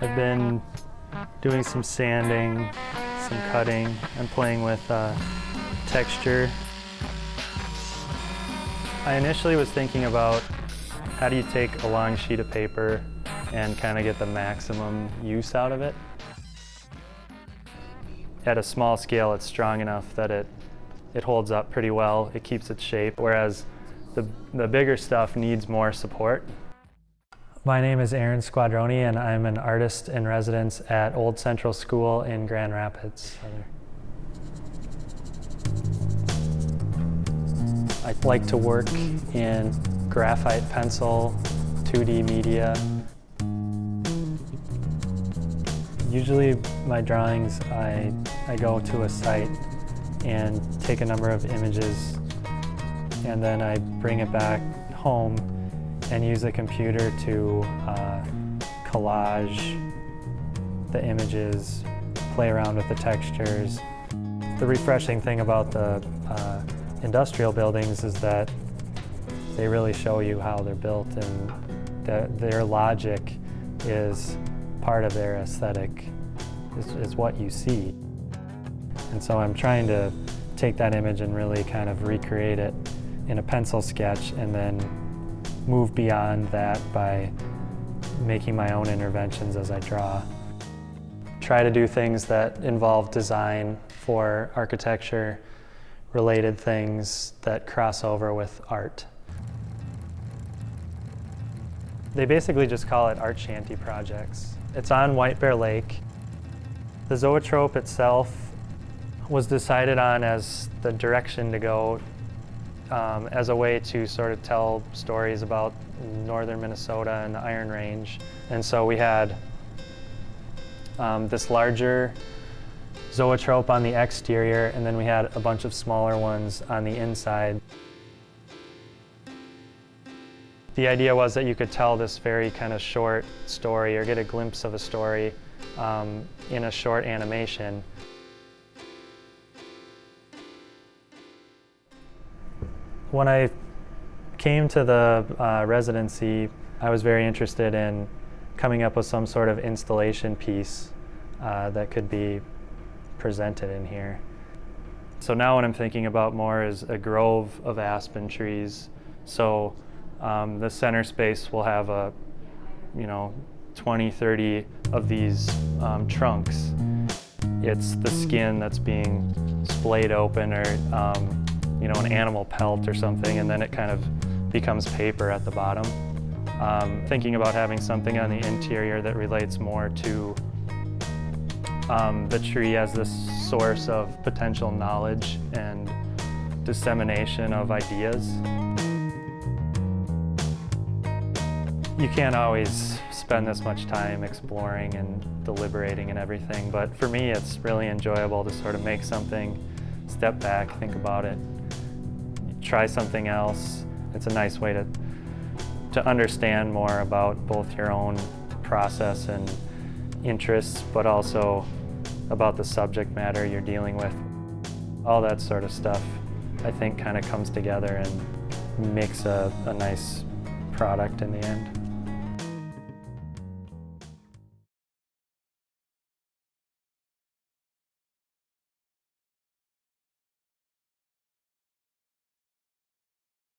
I've been doing some sanding, some cutting. I'm playing with texture. I initially was thinking about how do you take a long sheet of paper and kind of get the maximum use out of it. At a small scale, it's strong enough that it holds up pretty well, it keeps its shape, whereas the bigger stuff needs more support. My name is Squadroni, and I'm an artist in residence at Old Central School in Grand Rapids. I like to work in graphite pencil, 2D media. Usually my drawings, I go to a site and take a number of images, and then I bring it back home and use a computer to collage the images, play around with the textures. The refreshing thing about the industrial buildings is that they really show you how they're built, and their logic is part of their aesthetic, is what you see. And so I'm trying to take that image and really kind of recreate it in a pencil sketch, and then move beyond that by making my own interventions as I draw. Try to do things that involve design for architecture, related things that cross over with art. They basically just call it art shanty projects. It's on White Bear Lake. The zoetrope itself was decided on as the direction to go as a way to sort of tell stories about northern Minnesota and the Iron Range. And so we had this larger zoetrope on the exterior, and then we had a bunch of smaller ones on the inside. The idea was that you could tell this very kind of short story, or get a glimpse of a story in a short animation. When I came to the residency, I was very interested in coming up with some sort of installation piece that could be presented in here. So now what I'm thinking about more is a grove of aspen trees. So the center space will have 20, 30 of these trunks. It's the skin that's being splayed open, or an animal pelt or something, and then it kind of becomes paper at the bottom. Thinking about having something on the interior that relates more to the tree as this source of potential knowledge and dissemination of ideas. You can't always spend this much time exploring and deliberating and everything, but for me it's really enjoyable to sort of make something, step back, think about it, try something else. It's a nice way to understand more about both your own process and interests, but also about the subject matter you're dealing with. All that sort of stuff, I think, kind of comes together and makes a nice product in the end.